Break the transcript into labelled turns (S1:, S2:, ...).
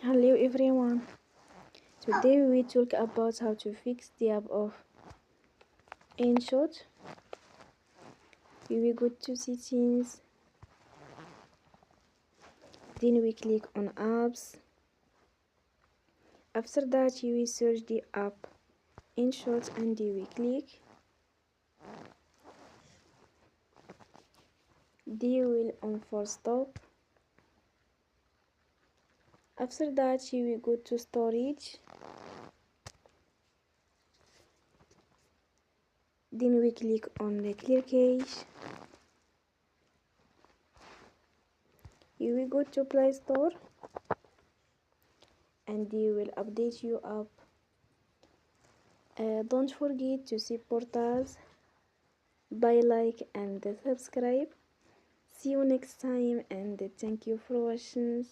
S1: Hello everyone. Today we will talk about how to fix the app of InShOt. We will go to settings, then we click on apps. After that you will search the app InShOt and you will click. You will on force stop. After that you will go to storage. Then we click on the clear cache. You will go to Play Store and you will update your app. Don't forget to support us by like and subscribe. See you next time and thank you for watching.